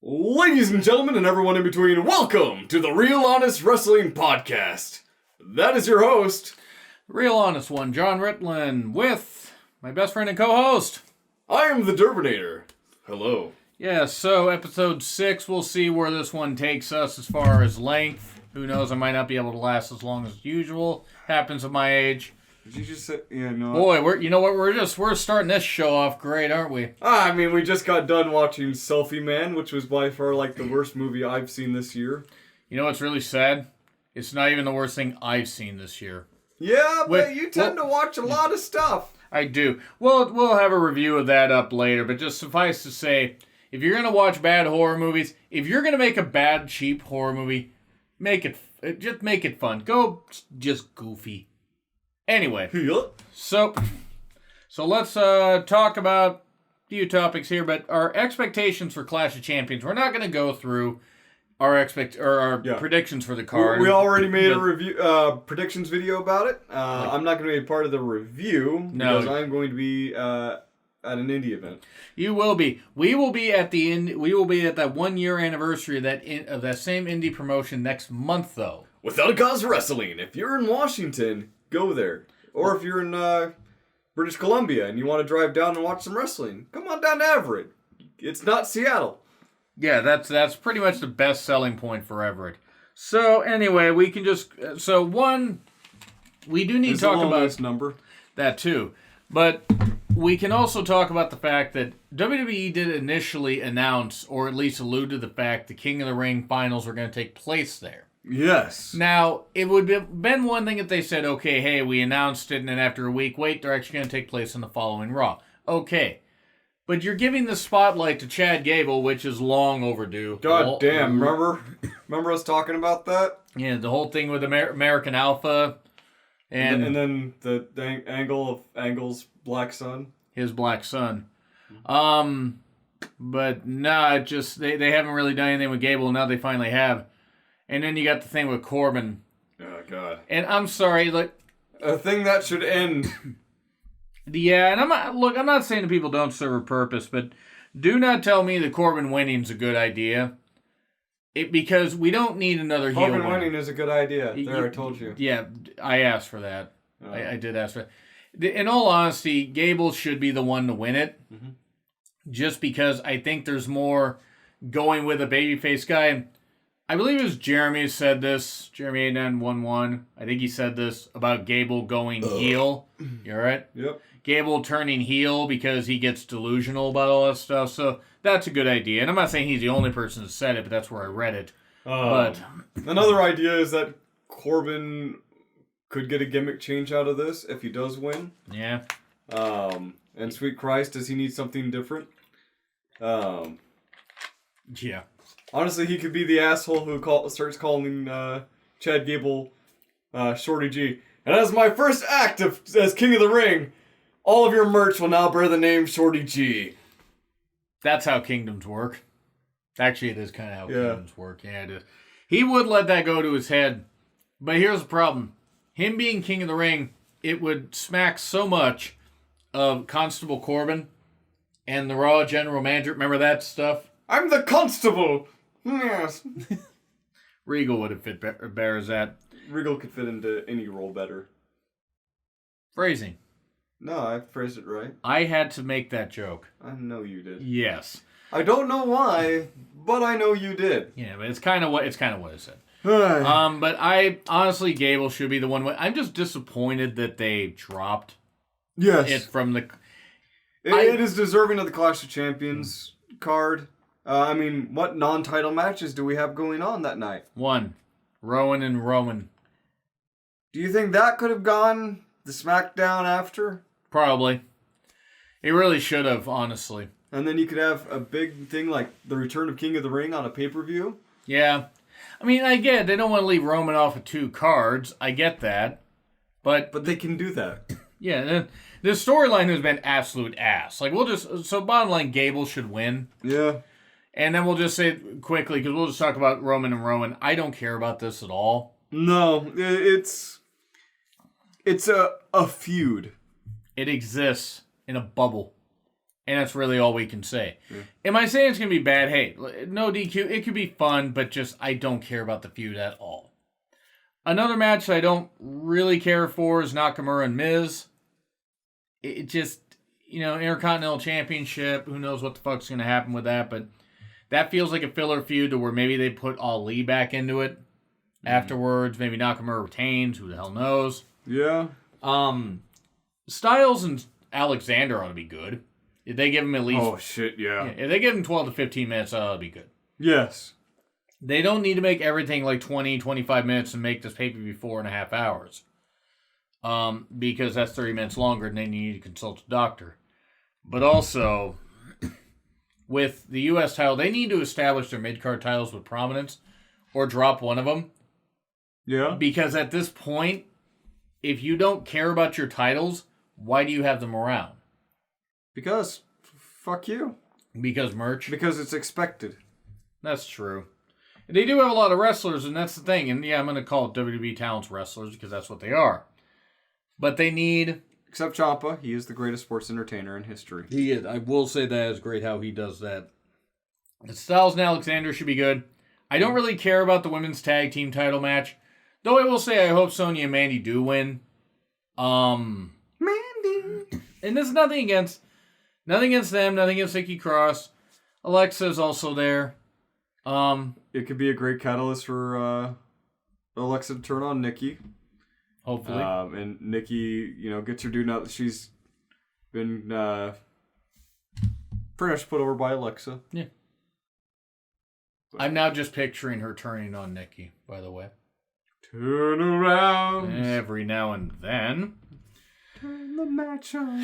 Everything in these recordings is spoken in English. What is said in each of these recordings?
Ladies and gentlemen, and everyone in between, welcome to the Real Honest Wrestling Podcast. That is your host, Real Honest One, John Ritlin, with my best friend and co-host. I am the Derbinator. Hello. Yeah, so episode 6, we'll see where this one takes us as far as length. Who knows, I might not be able to last as long as usual. Happens at my age. Did you just say, yeah, no. Boy, we're starting this show off great, aren't we? I mean, we just got done watching Selfie Man, which was by far like the worst movie I've seen this year. You know what's really sad? It's not even the worst thing I've seen this year. Yeah, but you tend to watch a lot of stuff. I do. Well, we'll have a review of that up later, but just suffice to say, if you're going to watch bad horror movies, if you're going to make a bad, cheap horror movie, just make it fun. Go just goofy. Anyway, so let's talk about a few topics here, but our expectations for Clash of Champions. We're not going to go through our predictions for the card. We already made a review predictions video about it. I'm not going to be a part of the review because I'm going to be at an indie event. You will be. We will be at that 1 year anniversary of that same indie promotion next month, though. Without a Cause Wrestling. If you're in Washington, go there. Or if you're in British Columbia and you want to drive down and watch some wrestling, come on down to Everett. It's not Seattle. Yeah, that's pretty much the best selling point for Everett. So anyway, we can just we do need to talk about this number that too, but we can also talk about the fact that WWE did initially announce, or at least allude to the fact, the King of the Ring finals were going to take place there. Yes. Now, it would have been one thing if they said, okay, hey, we announced it, and then after a week, wait, they're actually going to take place on the following Raw. Okay. But you're giving the spotlight to Chad Gable, which is long overdue. God damn, remember us talking about that? Yeah, the whole thing with American Alpha. And then the angle of Angle's black son. His black son. But nah, they haven't really done anything with Gable, now they finally have. And then you got the thing with Corbin. Oh, God. And I'm sorry, a thing that should end. Yeah, and I'm not saying that people don't serve a purpose, but do not tell me that Corbin winning's a good idea. Because we don't need another heel Corbin winning is a good idea. I told you. Yeah, I asked for that. Oh. I did ask for that. In all honesty, Gable should be the one to win it. Mm-hmm. Just because I think there's more going with a babyface guy. I believe it was Jeremy said this. Jeremy 8911. I think he said this about Gable going heel. You all right? Yep. Gable turning heel because he gets delusional about all that stuff. So that's a good idea. And I'm not saying he's the only person that said it, but that's where I read it. But another idea is that Corbin could get a gimmick change out of this if he does win. Yeah. And sweet Christ, does he need something different? Yeah. Honestly, he could be the asshole who starts calling Chad Gable Shorty G. And as my first act as King of the Ring, all of your merch will now bear the name Shorty G. That's how kingdoms work. Actually, it is kind of how kingdoms work. Yeah, it is. He would let that go to his head. But here's the problem. Him being King of the Ring, it would smack so much of Constable Corbin and the Raw General Manager. Remember that stuff? I'm the Constable! Yes. Regal would have fit better as that. Regal could fit into any role better. Phrasing. No, I phrased it right. I had to make that joke. I know you did. Yes. I don't know why, but I know you did. Yeah, but it's kind of what I said. But I honestly, Gable should be the one. I'm just disappointed that they dropped it from the. It is deserving of the Clash of Champions card. I mean, what non-title matches do we have going on that night? One, Rowan and Roman. Do you think that could have gone the SmackDown after? Probably. It really should have, honestly. And then you could have a big thing like the return of King of the Ring on a pay-per-view? Yeah. I mean, I get it. They don't want to leave Roman off of 2 cards. I get that. But they can do that. Yeah, the storyline has been absolute ass. So bottom line, Gable should win. Yeah. And then we'll just say quickly, because we'll just talk about Roman and Rowan. I don't care about this at all. No, it's a feud. It exists in a bubble. And that's really all we can say. Yeah. Am I saying it's going to be bad? Hey, no DQ. It could be fun, but just I don't care about the feud at all. Another match I don't really care for is Nakamura and Miz. It just, Intercontinental Championship. Who knows what the fuck's going to happen with that, but that feels like a filler feud to where maybe they put Ali back into it afterwards. Maybe Nakamura retains. Who the hell knows? Yeah. Styles and Alexander ought to be good. If they give him at least... Oh, shit, yeah. If they give him 12 to 15 minutes, that ought to be good. Yes. They don't need to make everything like 20, 25 minutes and make this pay-per-view 4.5 hours. Because that's 30 minutes longer and they need to consult a doctor. But also, with the U.S. title, they need to establish their mid-card titles with prominence or drop one of them. Yeah. Because at this point, if you don't care about your titles, why do you have them around? Because, fuck you. Because merch? Because it's expected. That's true. They do have a lot of wrestlers, and that's the thing. And yeah, I'm going to call it WWE Talents wrestlers because that's what they are. But they need... Except Ciampa, he is the greatest sports entertainer in history. He is. I will say that is great how he does that. Styles and Alexander should be good. I don't really care about the women's tag team title match. Though I will say I hope Sonya and Mandy do win. Mandy! And there's nothing against them, nothing against Nikki Cross. Alexa's also there. It could be a great catalyst for Alexa to turn on Nikki. Hopefully. And Nikki, gets her due now that she's been pretty much put over by Alexa. Yeah. I'm now just picturing her turning on Nikki, by the way. Turn around. Every now and then. Turn the match on.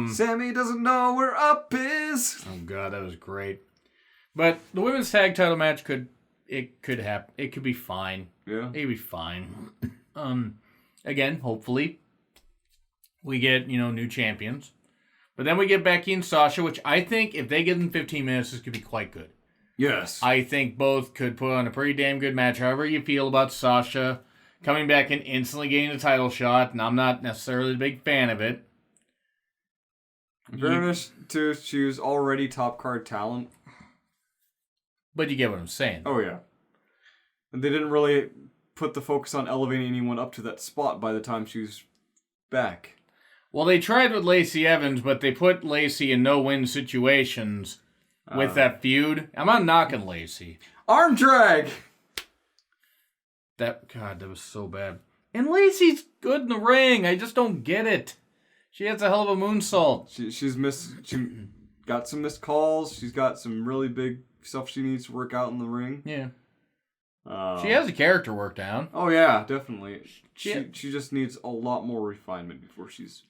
Sammy doesn't know where up is. Oh god, that was great. But the women's tag title match could happen. It could be fine. Yeah. It'd be fine. Again, hopefully we get, new champions. But then we get Becky and Sasha, which I think if they give them 15 minutes, this could be quite good. Yes. I think both could put on a pretty damn good match. However you feel about Sasha coming back and instantly getting a title shot, and I'm not necessarily a big fan of it. In fairness to she was already top card talent. But you get what I'm saying. Oh, yeah. And they didn't really put the focus on elevating anyone up to that spot by the time she was back. Well, they tried with Lacey Evans, but they put Lacey in no-win situations with that feud. I'm not knocking Lacey. Arm drag! God, that was so bad. And Lacey's good in the ring. I just don't get it. She has a hell of a moonsault. She got some missed calls. She's got some really big stuff she needs to work out in the ring. Yeah. She has a character work down. Oh, yeah, definitely. She just needs a lot more refinement before she's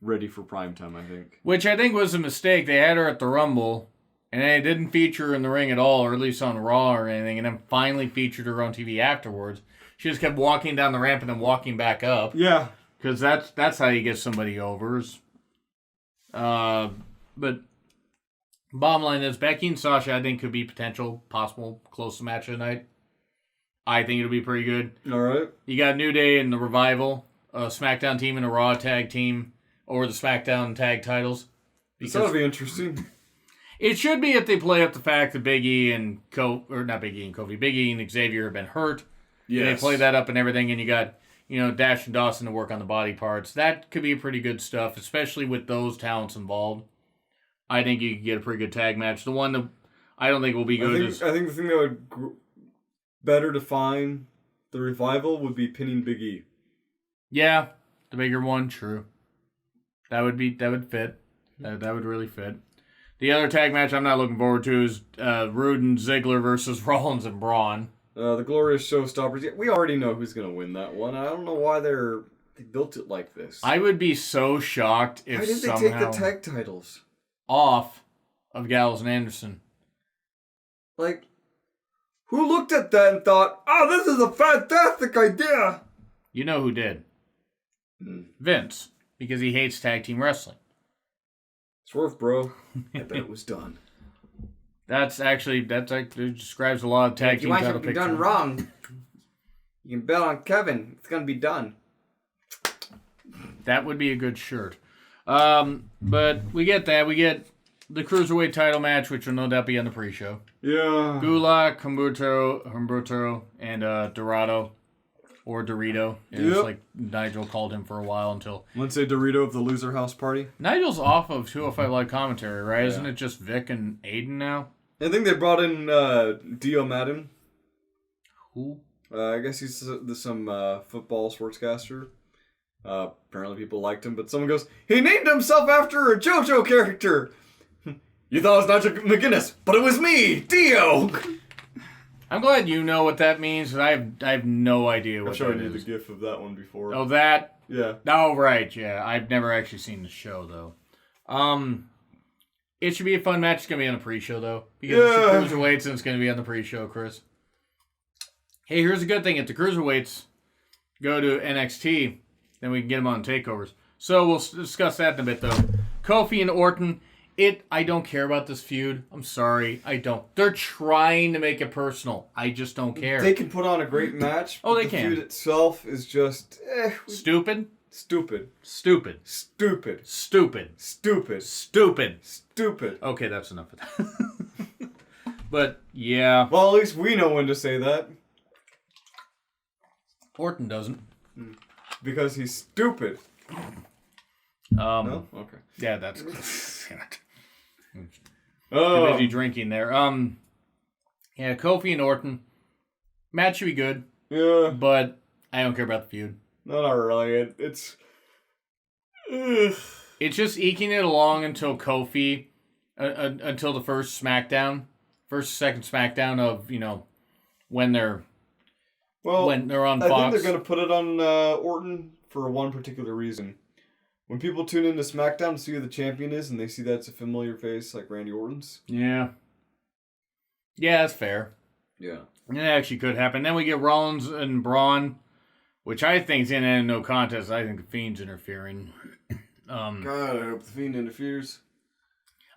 ready for primetime, I think. Which I think was a mistake. They had her at the Rumble, and they didn't feature her in the ring at all, or at least on Raw or anything, and then finally featured her on TV afterwards. She just kept walking down the ramp and then walking back up. Yeah. Because that's how you get somebody overs. But bottom line is, Becky and Sasha, I think, could be possible, close match of the night. I think it'll be pretty good. All right. You got New Day and the Revival, a SmackDown team and a Raw tag team, or the SmackDown tag titles. That'll be interesting. It should be if they play up the fact that Big E and Big E and Xavier have been hurt. Yes. They play that up and everything, and you got, Dash and Dawson to work on the body parts. That could be pretty good stuff, especially with those talents involved. I think you could get a pretty good tag match. The one that I don't think will be good is... I think the thing that would better define the Revival would be pinning Big E. Yeah, the bigger one, true. That would fit. That would really fit. The other tag match I'm not looking forward to is Rude and Ziggler versus Rollins and Braun. The Glorious Showstoppers. Yeah, we already know who's going to win that one. I don't know why they built it like this. I would be so shocked if why did somehow... they take the tag titles off of Gallows and Anderson? Like, who looked at that and thought, oh, this is a fantastic idea? You know who did. Vince. Because he hates tag team wrestling. Swerve, bro. I bet it was done. That describes a lot of tag team title pictures. If you want something done wrong, you can bet on Kevin. It's going to be done. That would be a good shirt. But we get that. We get the Cruiserweight title match, which will no doubt be on the pre-show. Yeah. Gulak, Humberto, and Dorado. Or Dorito. It's like Nigel called him for a while until... Let's say Dorito of the Loser House Party. Nigel's off of 205 Live commentary, right? Yeah. Isn't it just Vic and Aiden now? I think they brought in Dio Madden. Who? I guess he's some football sportscaster. Apparently people liked him, but someone goes, he named himself after a JoJo character! You thought it was Nigel McGuinness, but it was me, Dio! I'm glad you know what that means, because I have no idea what that is. I've shown you the gif of that one before. Oh, that? Yeah. Oh, right, yeah. I've never actually seen the show, though. It should be a fun match. It's going to be on the pre-show, though. Because it's the Cruiserweights, and it's going to be on the pre-show, Chris. Hey, here's a good thing. If the Cruiserweights go to NXT, then we can get them on takeovers. So we'll discuss that in a bit, though. Kofi and Orton... I don't care about this feud. I'm sorry. I don't. They're trying to make it personal. I just don't care. They can put on a great match. Oh, they can. The feud itself is just... Stupid? Stupid. Stupid. Stupid. Stupid. Stupid. Stupid. Stupid. Okay, that's enough of that. But, yeah. Well, at least we know when to say that. Orton doesn't. Because he's stupid. No? Okay. Yeah, that's... Too busy drinking there. Yeah, Kofi and Orton. Match should be good. Yeah. But I don't care about the feud. No, not really. It's just eking it along until Kofi... until the first second SmackDown of, when they're... when they're on Fox. I think they're going to put it on Orton for one particular reason. When people tune into SmackDown to see who the champion is, and they see that it's a familiar face like Randy Orton's. Yeah. Yeah, that's fair. Yeah. And that actually could happen. Then we get Rollins and Braun, which I think is in a no contest. I think the Fiend's interfering. God, I hope the Fiend interferes.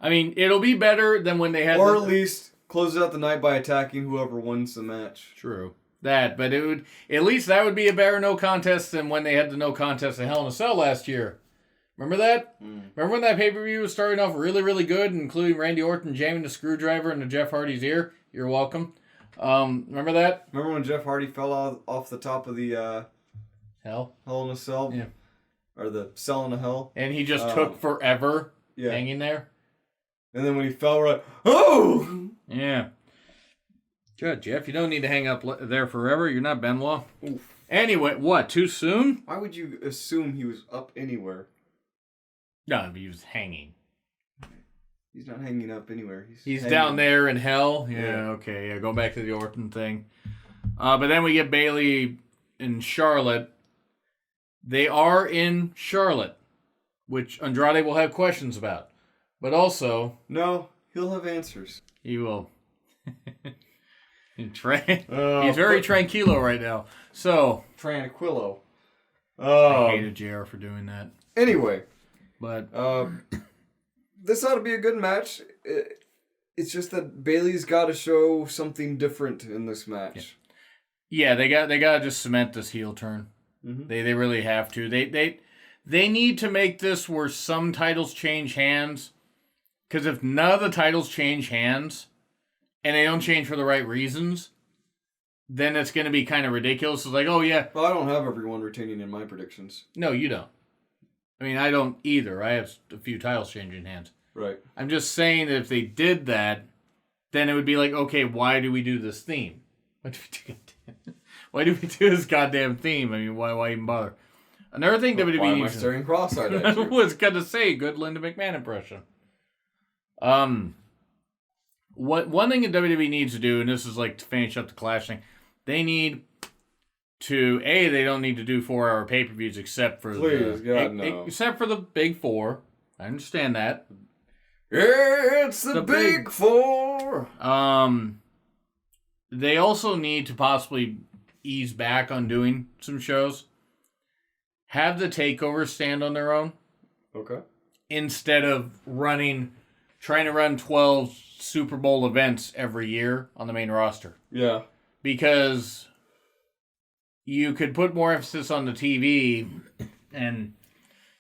I mean, it'll be better than when they had... Or at least close out the night by attacking whoever wins the match. True. That, but it would... At least that would be a better no contest than when they had the no contest at Hell in a Cell last year. Remember that? Remember when that pay-per-view was starting off really, really good, including Randy Orton jamming the screwdriver into Jeff Hardy's ear? You're welcome. Remember that? Remember when Jeff Hardy fell off the top of the Hell in a Cell? Yeah. Or the Cell in a Hell? And he just took forever hanging there? And then when he fell, we're like, oh! Yeah. Good, Jeff. You don't need to hang up there forever. You're not Benoit. Oof. Anyway, what? Too soon? Why would you assume he was up anywhere? No, he was hanging. He's not hanging up anywhere. He's down there in hell. Yeah, okay. Yeah, going back to the Orton thing. But then we get Bayley and Charlotte. They are in Charlotte, which Andrade will have questions about. But also... No, he'll have answers. He will. He's very tranquilo right now. So... Tranquilo. I hated JR for doing that. Anyway... But this ought to be a good match. It's just that Bayley's got to show something different in this match. Yeah, they got to just cement this heel turn. Mm-hmm. They really have to. They need to make this where some titles change hands. Because if none of the titles change hands, and they don't change for the right reasons, then it's going to be kind of ridiculous. It's like, oh yeah. Well, I don't have everyone retaining in my predictions. No, you don't. I mean, I don't either. I have a few titles changing hands. Right. I'm just saying that if they did that, then it would be like, okay, why do we do this theme? Why do we do this goddamn theme? I mean, why even bother? Another thing WWE why am I needs staring cross-eyed at you? I was going to say, good Linda McMahon impression. One thing that WWE needs to do, and this is like to finish up the Clash thing, they need... they don't need to do 4-hour pay-per-views except for except for the big four. I understand that. It's the big four. They also need to possibly ease back on doing some shows. Have the takeovers stand on their own. Okay. Instead of trying to run 12 Super Bowl events every year on the main roster. Yeah. Because you could put more emphasis on the TV and,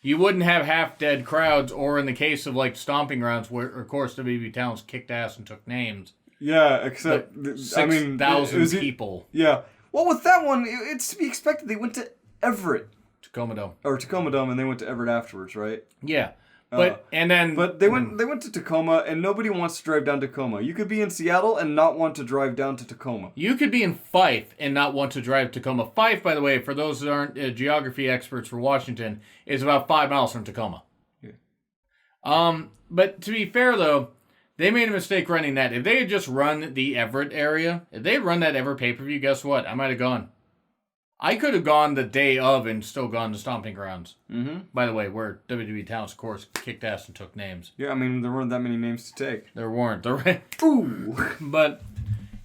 you wouldn't have half-dead crowds, or in the case of, like, Stomping Grounds, where, of course, WWE Talents kicked ass and took names. Yeah, except, 6,000 people. Yeah. Well, with that one, it's to be expected. They went to Everett. Tacoma Dome. Or Tacoma Dome, and they went to Everett afterwards, right? Yeah. But they went to Tacoma, and nobody wants to drive down Tacoma. You could be in Seattle and not want to drive down to Tacoma. You could be in Fife and not want to drive Tacoma. Fife, by the way, for those that aren't geography experts for Washington, is about 5 miles from Tacoma. Yeah. But to be fair, though, they made a mistake running that. If they had just run the Everett area, if they had run that Everett pay-per-view, guess what? I might have gone. I could have gone the day of and still gone to Stomping Grounds. Mm-hmm. By the way, where WWE Talents, of course, kicked ass and took names. Yeah, I mean, there weren't that many names to take. There weren't. Ooh. But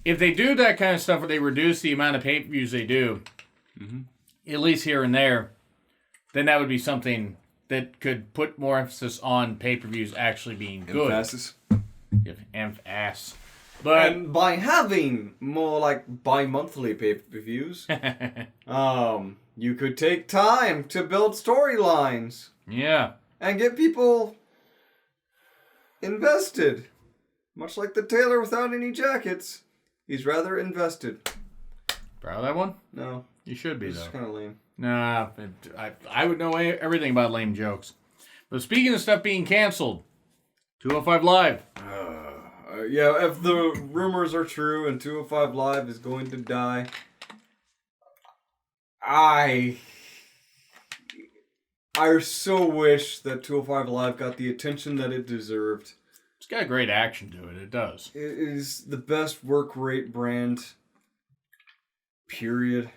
if they do that kind of stuff where they reduce the amount of pay-per-views they do, at least here and there, then that would be something that could put more emphasis on pay-per-views actually being good. Emphasis. Emphasis. But and by having more like bi-monthly pay-per-views, you could take time to build storylines. Yeah. And get people invested. Much like the tailor without any jackets. He's rather invested. Proud of that one? No. You should be, though. It's kind of lame. Nah, I would know everything about lame jokes. But speaking of stuff being canceled, 205 Live. Yeah, if the rumors are true and 205 Live is going to die, I so wish that 205 Live got the attention that it deserved. It's got great action to it. It does. It is the best work rate brand, period.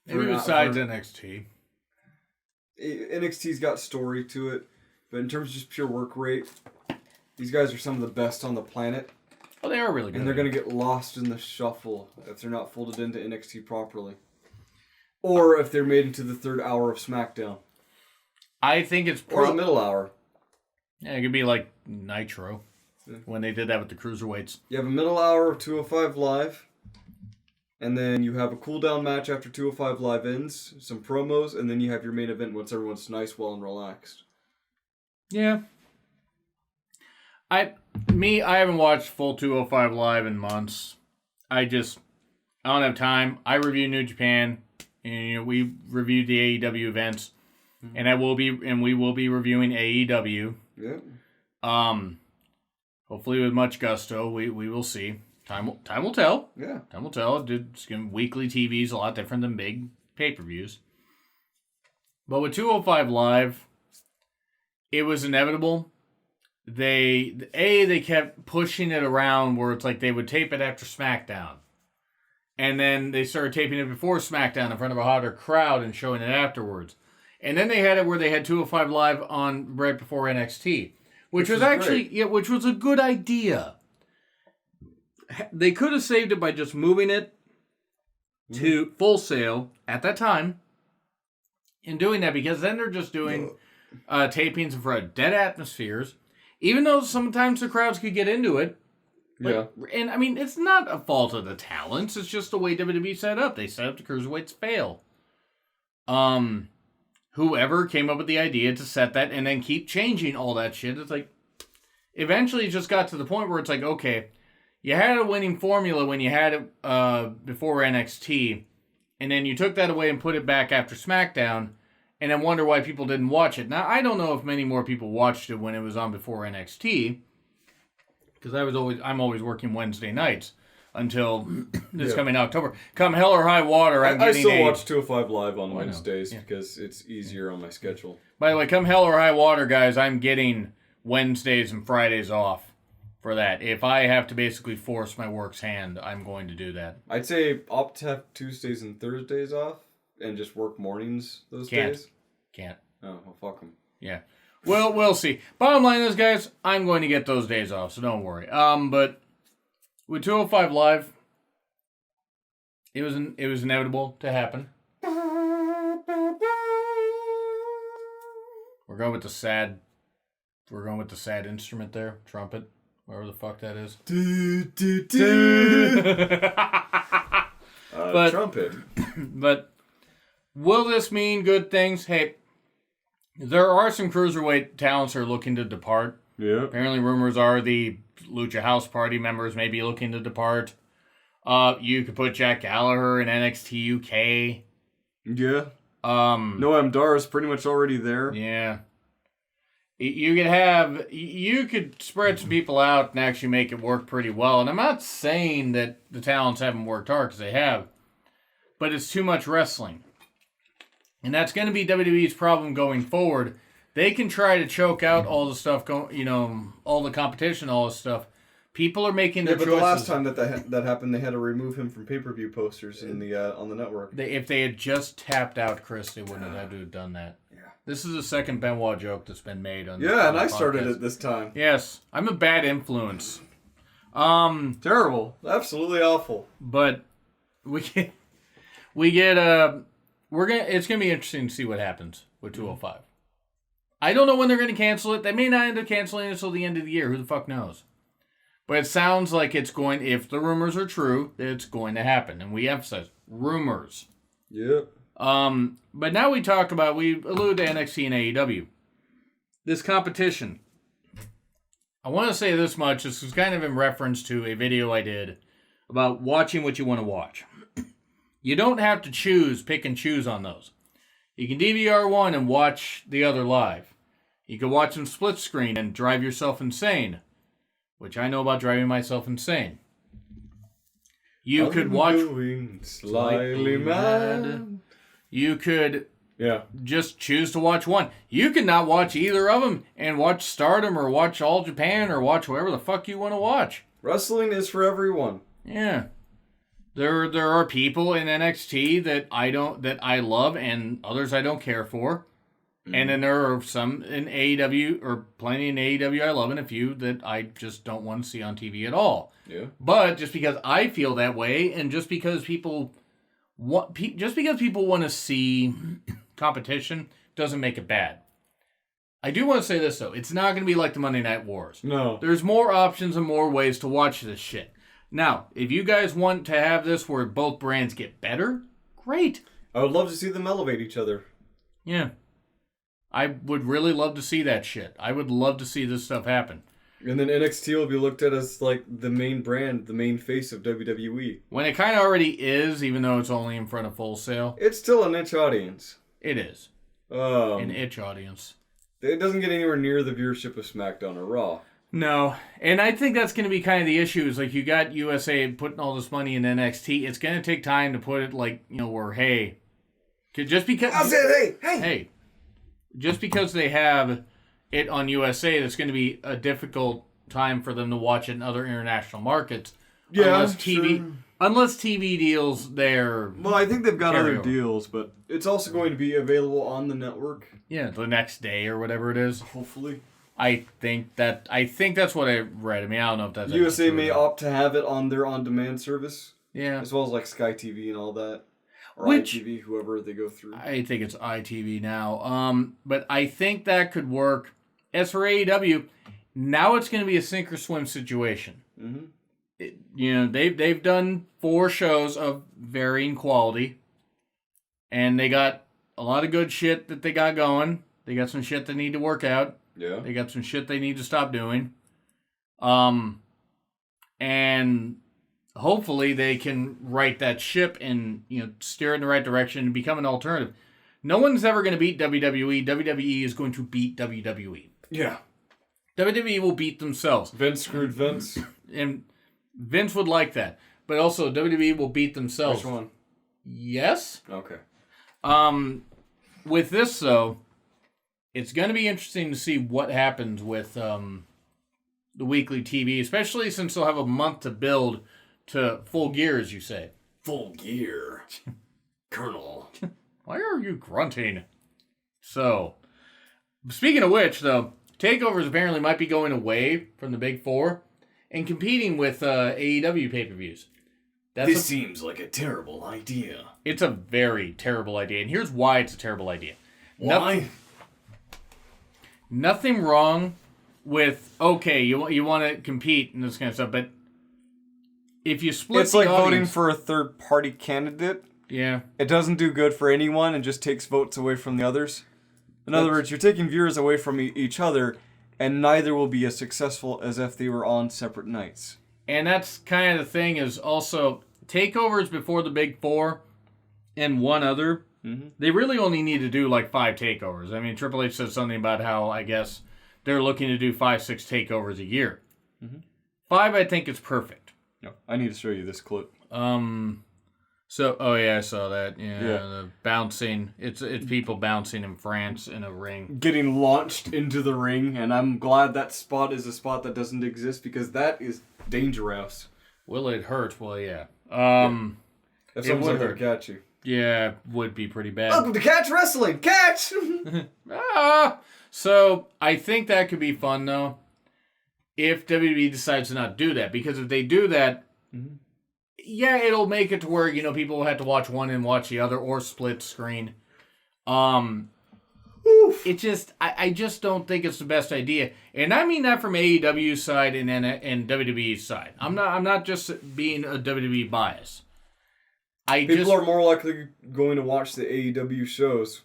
Maybe besides NXT. NXT's got story to it, but in terms of just pure work rate, these guys are some of the best on the planet. Oh, they are really good. And they're going to get lost in the shuffle if they're not folded into NXT properly. Or if they're made into the third hour of SmackDown. I think it's... Or the middle hour. Yeah, it could be like Nitro, when they did that with the Cruiserweights. You have a middle hour of 205 Live, and then you have a cool-down match after 205 Live ends, some promos, and then you have your main event once everyone's nice, well, and relaxed. Yeah. I haven't watched full 205 Live in months. I don't have time. I review New Japan, and we reviewed the AEW events, and we will be reviewing AEW. Yeah. Hopefully with much gusto. We will see. Time will tell. Yeah. Time will tell. Weekly TV is a lot different than big pay-per-views. But with 205 Live, it was inevitable. They kept pushing it around where it's like they would tape it after SmackDown. And then they started taping it before SmackDown in front of a hotter crowd and showing it afterwards. And then they had it where they had 205 Live on right before NXT. Which was actually, which was a good idea. They could have saved it by just moving it to Full Sail at that time and doing that, because then they're just doing tapings in front of dead atmospheres. Even though sometimes the crowds could get into it. Yeah. And, I mean, it's not a fault of the talents. It's just the way WWE set up. They set up the Cruiserweights fail. Whoever came up with the idea to set that and then keep changing all that shit, it's like, eventually it just got to the point where it's like, okay, you had a winning formula when you had it before NXT, and then you took that away and put it back after SmackDown, and then wonder why people didn't watch it. Now, I don't know if many more people watched it when it was on before NXT, because I'm always working Wednesday nights until this coming October. Come hell or high water, I still watch 205 Live on Wednesdays because it's easier on my schedule. By the way, come hell or high water, guys, I'm getting Wednesdays and Fridays off for that. If I have to basically force my work's hand, I'm going to do that. I'd say opt to have Tuesdays and Thursdays off and just work mornings those days. Can't. Oh, well, fuck them. Yeah. Well, we'll see. Bottom line is, guys, I'm going to get those days off, so don't worry. But with 205 Live, it was inevitable to happen. We're going with the sad instrument there, trumpet, whatever the fuck that is. Trumpet. But will this mean good things? Hey, There are some cruiserweight talents that are looking to depart. Yeah. Apparently, rumors are the Lucha House Party members may be looking to depart. You could put Jack Gallagher in NXT UK. Yeah. Noam Dar is pretty much already there. Yeah. You could spread some people out and actually make it work pretty well. And I'm not saying that the talents haven't worked hard, because they have. But it's too much wrestling. And that's going to be WWE's problem going forward. They can try to choke out all the stuff, all the competition, all this stuff. People are making their choices. But the last time that happened, they had to remove him from pay-per-view posters on the network. If they had just tapped out Chris, they wouldn't have had to have done that. Yeah. This is the second Benoit joke that's been made on. Yeah, and I started it this time. Yes, I'm a bad influence. Terrible, absolutely awful. But it's gonna be interesting to see what happens with 205. I don't know when they're gonna cancel it. They may not end up canceling it until the end of the year. Who the fuck knows? But it sounds like it's going, if the rumors are true, it's going to happen. And we emphasize rumors. Yep. But now we allude to NXT and AEW. This competition. I want to say this much. This is kind of in reference to a video I did about watching what you want to watch. You don't have to pick and choose on those. You can DVR one and watch the other live. You can watch them split screen and drive yourself insane. Which I know about driving myself insane. You could watch Slightly Mad. You could just choose to watch one. You could not watch either of them and watch Stardom or watch All Japan or watch whatever the fuck you want to watch. Wrestling is for everyone. Yeah. There are people in NXT that I love and others I don't care for. Mm-hmm. And then there are some in AEW, or plenty in AEW I love, and a few that I just don't want to see on TV at all. Yeah. But just because I feel that way, and just because people want to see competition, doesn't make it bad. I do want to say this though: it's not going to be like the Monday Night Wars. No. There's more options and more ways to watch this shit. Now, if you guys want to have this where both brands get better, great. I would love to see them elevate each other. Yeah. I would really love to see that shit. I would love to see this stuff happen. And then NXT will be looked at as like the main brand, the main face of WWE. When it kind of already is, even though it's only in front of Full Sail. It's still a niche audience. It is. An itch audience. It doesn't get anywhere near the viewership of SmackDown or Raw. No. And I think that's going to be kind of the issue. Is like you got USA putting all this money in NXT. It's going to take time to put it like, where, hey. Just because... I said, hey. Hey. Just because they have it on USA, that's going to be a difficult time for them to watch it in other international markets. Yeah, unless TV deals there. Well, I think they've got other deals, but it's also going to be available on the network. Yeah, the next day or whatever it is. Hopefully. I think that's what I read. I mean, I don't know if that's USA may opt to have it on their on-demand service. Yeah. As well as like Sky TV and all that. Or ITV, whoever they go through. I think it's ITV now. But I think that could work. As for AEW, now it's going to be a sink or swim situation. Mm-hmm. They've done 4 shows of varying quality, and they got a lot of good shit that they got going. They got some shit they need to work out. Yeah. They got some shit they need to stop doing. And hopefully they can right that ship and steer it in the right direction and become an alternative. No one's ever going to beat WWE. WWE is going to beat WWE. Yeah. WWE will beat themselves. Vince screwed Vince. And Vince would like that. But also WWE will beat themselves. Which one? Yes. Okay. With this though, it's going to be interesting to see what happens with the weekly TV, especially since they'll have a month to build to full gear, as you say. Full gear. Colonel. Why are you grunting? So, speaking of which, though, takeovers apparently might be going away from the Big Four and competing with AEW pay-per-views. This seems like a terrible idea. It's a very terrible idea, and here's why it's a terrible idea. Why? Nothing wrong with, okay, you want to compete and this kind of stuff, but if you split it's like voting for a third-party candidate. Yeah. It doesn't do good for anyone and just takes votes away from the others. In other words, you're taking viewers away from each other, and neither will be as successful as if they were on separate nights. And that's kind of the thing is also takeovers before the big four and one other. Mm-hmm. They really only need to do like 5 takeovers. I mean, Triple H said something about how, I guess, they're looking to do 5, 6 takeovers a year. Mm-hmm. 5, I think, is perfect. No, I need to show you this clip. So, oh yeah, I saw that. Yeah, Yeah. the bouncing. It's people bouncing in France in a ring. Getting launched into the ring, and I'm glad that spot is a spot that doesn't exist because that is dangerous. Will it hurt? Well, yeah. If It someone's would out there to hurt. catch you. Yeah, would be pretty bad. Welcome to Catch Wrestling! Catch! So, I think that could be fun, though, if WWE decides to not do that. Because if they do that, yeah, it'll make it to where, people will have to watch one and watch the other, or split screen. It just, I just don't think it's the best idea. And I mean that from AEW's side and WWE's side. I'm not just being a WWE bias. People are more likely going to watch the AEW shows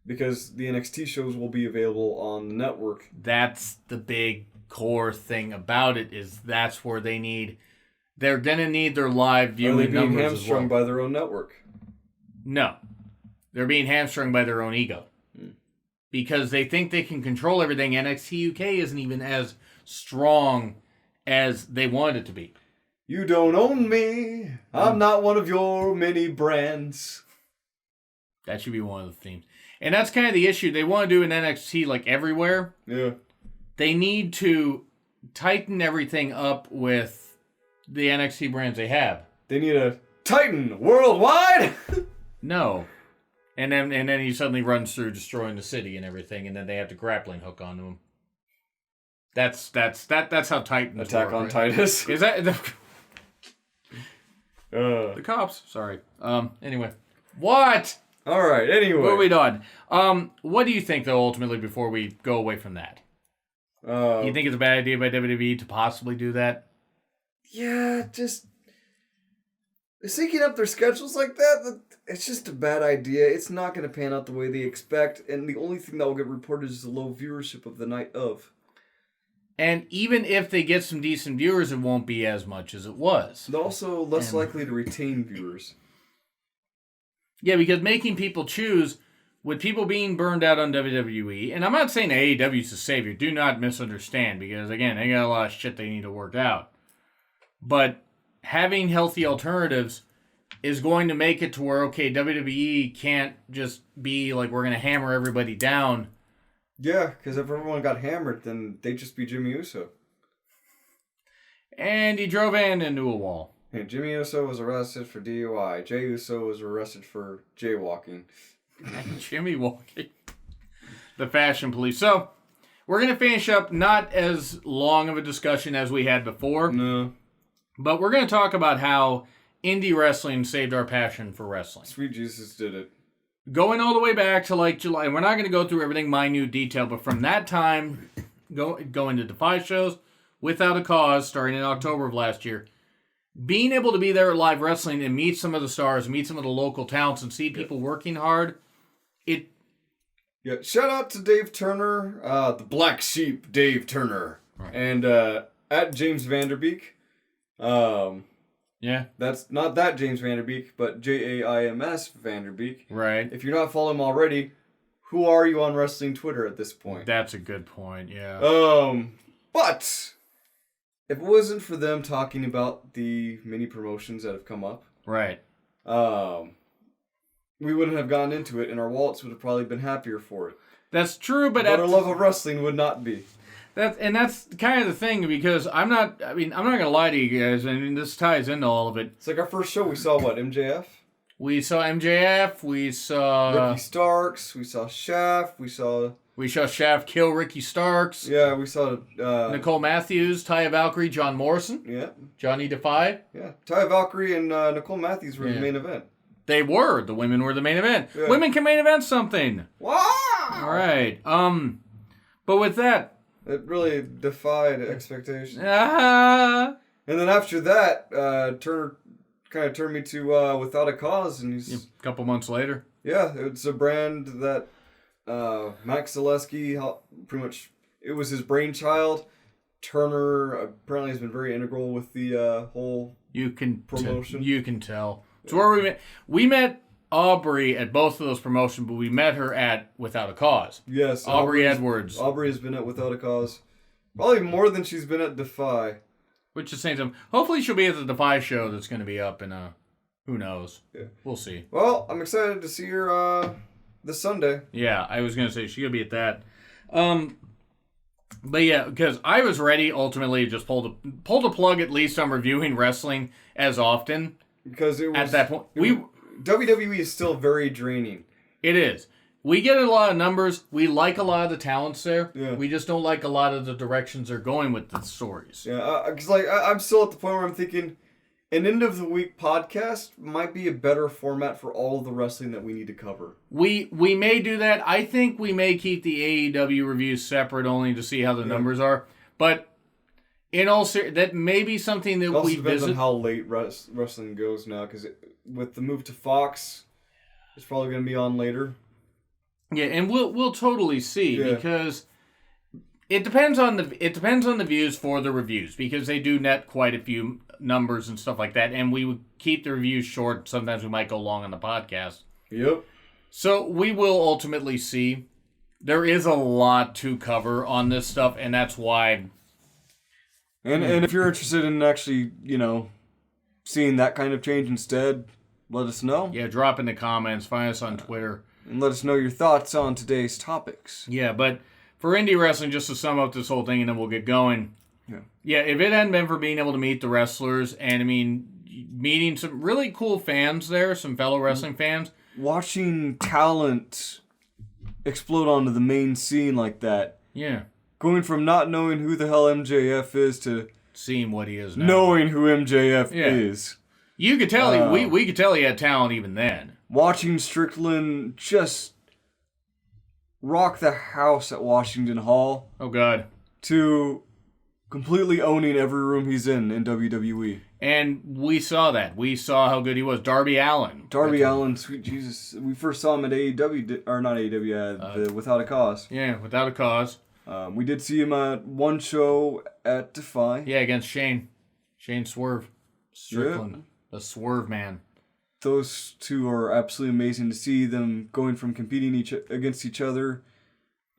because the NXT shows will be available on the network. That's the big core thing about it, is that's where they're going to need their live viewing numbers as well. Are they being hamstrung by their own network? No. They're being hamstrung by their own ego. Because they think they can control everything. NXT UK isn't even as strong as they want it to be. You don't own me. I'm not one of your many brands. That should be one of the themes. And that's kind of the issue. They want to do an NXT like everywhere. Yeah. They need to tighten everything up with the NXT brands they have. They need a Titan worldwide. No. And then he suddenly runs through destroying the city and everything, and then they have the grappling hook onto him. That's how Titans Attack work, on right? Titus. Is that the cops? Sorry. Anyway, what? All right. Anyway, Moving on. What do you think though? Ultimately, before we go away from that, you think it's a bad idea by WWE to possibly do that? Yeah, just syncing up their schedules like that. It's just a bad idea. It's not going to pan out the way they expect, and the only thing that will get reported is the low viewership of the night of. And even if they get some decent viewers, it won't be as much as it was. They're also less likely to retain viewers. Yeah, because making people choose, with people being burned out on WWE, and I'm not saying AEW's the savior, do not misunderstand, because again, they got a lot of shit they need to work out. But having healthy alternatives is going to make it to where, okay, WWE can't just be like, we're going to hammer everybody down. Yeah, because if everyone got hammered, then they'd just be Jimmy Uso. And he drove into a wall. Hey, Jimmy Uso was arrested for DUI. Jey Uso was arrested for jaywalking. Jimmy walking. The fashion police. So, we're going to finish up not as long of a discussion as we had before. No. But we're going to talk about how indie wrestling saved our passion for wrestling. Sweet Jesus did it. Going all the way back to like July. We're not going to go through everything minute detail, but from that time, going to Defy shows, Without a Cause, starting in October of last year, being able to be there at live wrestling and meet some of the stars, meet some of the local talents, and see people working hard, Yeah, shout out to Dave Turner, the Black Sheep Dave Turner, right. And at James Vanderbeek. Yeah. That's not that James Vanderbeek, but Jaims Vanderbeek. Right. If you're not following him already, who are you on wrestling Twitter at this point? That's a good point, yeah. But if it wasn't for them talking about the mini promotions that have come up, Right. we wouldn't have gotten into it, and our wallets would have probably been happier for it. That's true, but our love of wrestling would not be. That's kind of the thing, because I'm not going to lie to you guys, I mean, this ties into all of it. It's like our first show, we saw what, MJF? We saw MJF, we saw Ricky Starks, we saw Shaft, we saw Shaft kill Ricky Starks. Yeah, we saw Nicole Matthews, Taya Valkyrie, John Morrison. Yeah. Johnny Defy. Yeah. Taya Valkyrie and Nicole Matthews were the main event. They were. The women were the main event. Yeah. Women can main event something. Wow! All right. But with that, it really defied expectations. Ah. And then after that, Turner kind of turned me to Without a Cause, and he's A couple months later. yeah, it's a brand that Max Zaleski, pretty much, it was his brainchild. Turner apparently has been very integral with the whole promotion. You can tell. So where we met. We met Aubrey at both of those promotions, but we met her at Without a Cause. Yes. Aubrey Edwards. Aubrey has been at Without a Cause. Probably more than she's been at Defy. Which is saying something. Hopefully she'll be at the Defy show that's going to be up in, who knows. Yeah. We'll see. Well, I'm excited to see her this Sunday. Yeah, I was going to say she'll be at that. But yeah, because I was ready ultimately to just pull the plug at least on reviewing wrestling as often. Because it was... At that point, WWE is still very draining. It is. We get a lot of numbers. We like a lot of the talents there. Yeah. We just don't like a lot of the directions they're going with the stories. Yeah, because I'm still at the point where I'm thinking an end of the week podcast might be a better format for all of the wrestling that we need to cover. We may do that. I think we may keep the AEW reviews separate only to see how the numbers are. But in all that may be something that also we depends visit. on how late wrestling goes now, because with the move to Fox, it's probably going to be on later. Yeah, and we'll totally see because it depends on the views for the reviews, because they do net quite a few numbers and stuff like that, and we would keep the reviews short. Sometimes we might go long on the podcast. Yep. So we will ultimately see. There is a lot to cover on this stuff, and that's why. And if you're interested in actually, seeing that kind of change instead, let us know. Yeah, drop in the comments. Find us on Twitter. And let us know your thoughts on today's topics. Yeah, but for indie wrestling, just to sum up this whole thing, and then we'll get going. Yeah, if it hadn't been for being able to meet the wrestlers, and meeting some really cool fans there, some fellow wrestling fans. Watching talent explode onto the main scene like that. Yeah. Going from not knowing who the hell MJF is to seeing what he is now. Knowing who MJF is. You could tell we could tell he had talent even then. Watching Strickland just rock the house at Washington Hall. Oh, God. To completely owning every room he's in WWE. And we saw that. We saw how good he was. Darby Allin. Sweet Jesus. We first saw him at AEW, or not AEW, the Without a Cause. Yeah, Without a Cause. We did see him at one show at Defy. Yeah, against Shane. Shane Swerve. Strickland. Yeah. The Swerve Man. Those two are absolutely amazing to see them going from competing against each other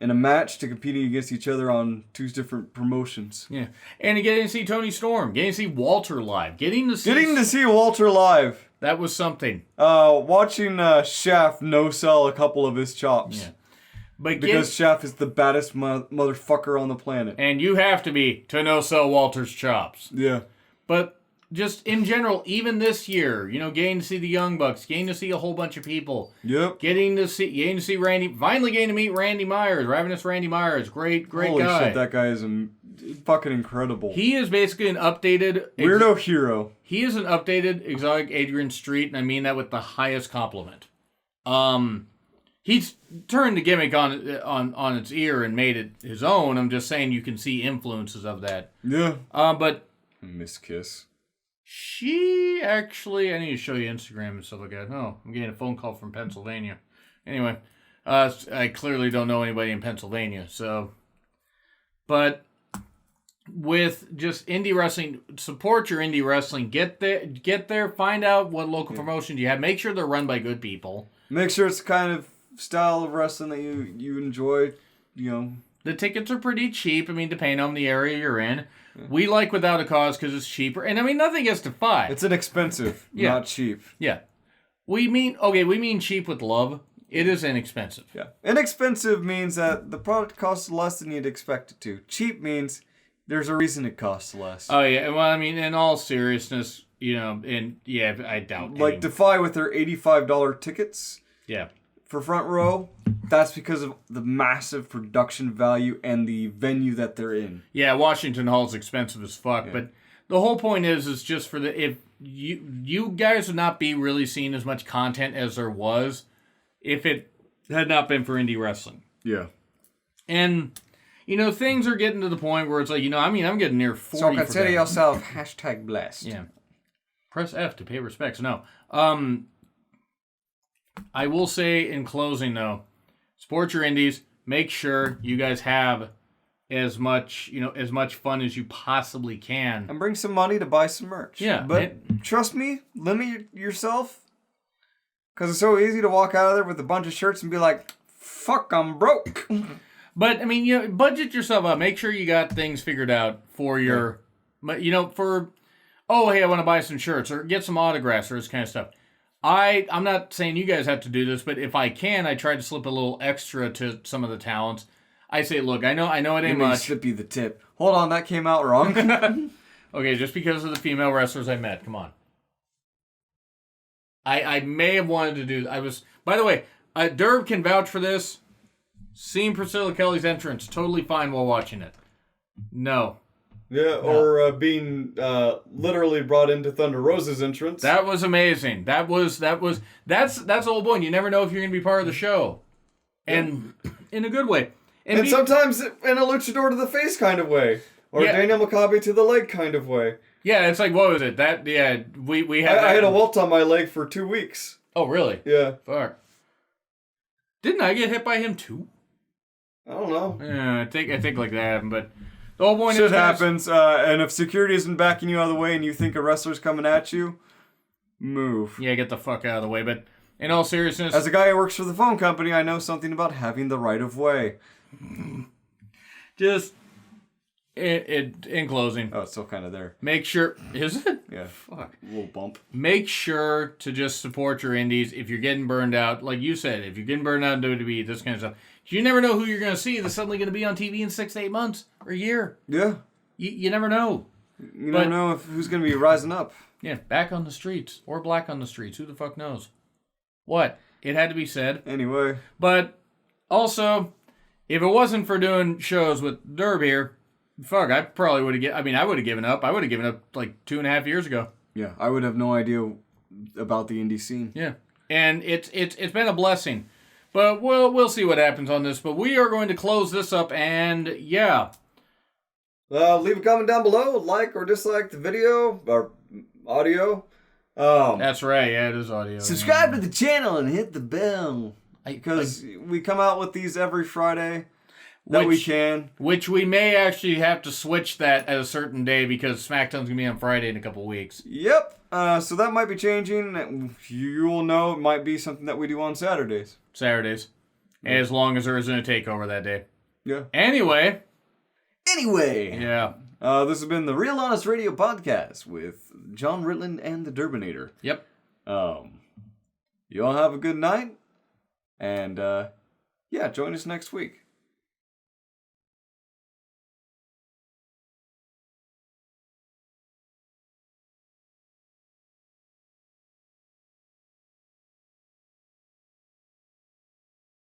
in a match to competing against each other on two different promotions. Yeah. And getting to see Tony Storm. Getting to see Walter live. Getting to see Walter live. That was something. Watching Shaft no-sell a couple of his chops. Yeah. Because Shaft is the baddest motherfucker on the planet. And you have to be to no-sell Walter's chops. Yeah. But just in general, even this year, getting to see the Young Bucks, getting to see a whole bunch of people. Yep. Getting to see Randy, finally getting to meet Randy Myers, Ravenous Randy Myers. Great Holy guy. Holy shit, that guy is fucking incredible. He is basically an updated... Weirdo hero. He is an updated exotic Adrian Street, and I mean that with the highest compliment. He's turned the gimmick on its ear and made it his own. I'm just saying you can see influences of that. Yeah. But... Miss Kiss. She actually... I need to show you Instagram and stuff like that. Oh, I'm getting a phone call from Pennsylvania. Anyway, I clearly don't know anybody in Pennsylvania, so... But with just indie wrestling, support your indie wrestling. Get there, find out what local promotions you have. Make sure they're run by good people. Make sure it's the kind of style of wrestling that you enjoy, The tickets are pretty cheap, depending on the area you're in. Yeah. We like Without a Cause because it's cheaper. And nothing gets to $5. It's inexpensive, not cheap. Yeah. We mean cheap with love. It is inexpensive. Yeah. Inexpensive means that the product costs less than you'd expect it to. Cheap means there's a reason it costs less. Oh, yeah. Well, in all seriousness, I doubt. Like Defy with their $85 tickets. Yeah. For front row, that's because of the massive production value and the venue that they're in. Yeah, Washington Hall's expensive as fuck, but the whole point is just for if you guys would not be really seeing as much content as there was if it had not been for indie wrestling. Yeah. And things are getting to the point where it's like, I'm getting near 40. So consider yourself #blessed. Yeah. Press F to pay respects. No. I will say in closing, though, Support your indies. Make sure you guys have as much fun as you possibly can. And bring some money to buy some merch. Yeah. But trust me, limit yourself. Because it's so easy to walk out of there with a bunch of shirts and be like, fuck, I'm broke. But, I mean, budget yourself up. Make sure you got things figured out for your, oh, hey, I want to buy some shirts or get some autographs or this kind of stuff. I'm not saying you guys have to do this, but if I can, I try to slip a little extra to some of the talents. I say, look, I know it ain't much. Slip you the tip. Hold on, that came out wrong. Okay, just because of the female wrestlers I met. Come on. I may have wanted to do... By the way, Derb can vouch for this. Seeing Priscilla Kelly's entrance, totally fine while watching it. No. Yeah, or being literally brought into Thunder Rosa's entrance. That was amazing. That's the whole point. You never know if you're going to be part of the show. And in a good way. And sometimes in a luchador to the face kind of way. Or Daniel Maccabi to the leg kind of way. Yeah, it's like, what was it? We had I had a welt on my leg for 2 weeks. Oh, really? Yeah. Fuck. Didn't I get hit by him too? I don't know. Yeah, I think like that happened, but the whole point Shit is happens, and if security isn't backing you out of the way and you think a wrestler's coming at you, move. Yeah, get the fuck out of the way. But in all seriousness, as a guy who works for the phone company, I know something about having the right of way. Just in closing. Oh, it's still kind of there. Make sure... Is it? Yeah. Fuck. A little bump. Make sure to just support your indies. If you're getting burned out, like you said, if you're getting burned out in WWE, this kind of stuff, you never know who you're going to see that's suddenly going to be on TV in 6 to 8 months or a year. Yeah. You never know. You never know who's going to be rising up. Yeah, back on the streets. Or black on the streets. Who the fuck knows? What? It had to be said. Anyway. But also, if it wasn't for doing shows with Derb here, fuck, I probably would have I would have given up. I would have given up like 2.5 years ago. Yeah, I would have no idea about the indie scene. Yeah. And it's been a blessing. But we'll see what happens on this. But we are going to close this up, and yeah. Leave a comment down below, like or dislike the video or audio. That's right, yeah, it is audio. Subscribe to the channel and hit the bell. Because we come out with these every Friday that we can. Which we may actually have to switch that at a certain day because SmackDown's going to be on Friday in a couple weeks. Yep. So that might be changing. You will know it might be something that we do on Saturdays. As long as there isn't a takeover that day. Yeah. Anyway. Yeah. This has been the Real Honest Radio Podcast with John Ritland and the Durbinator. Yep. You all have a good night. And, join us next week.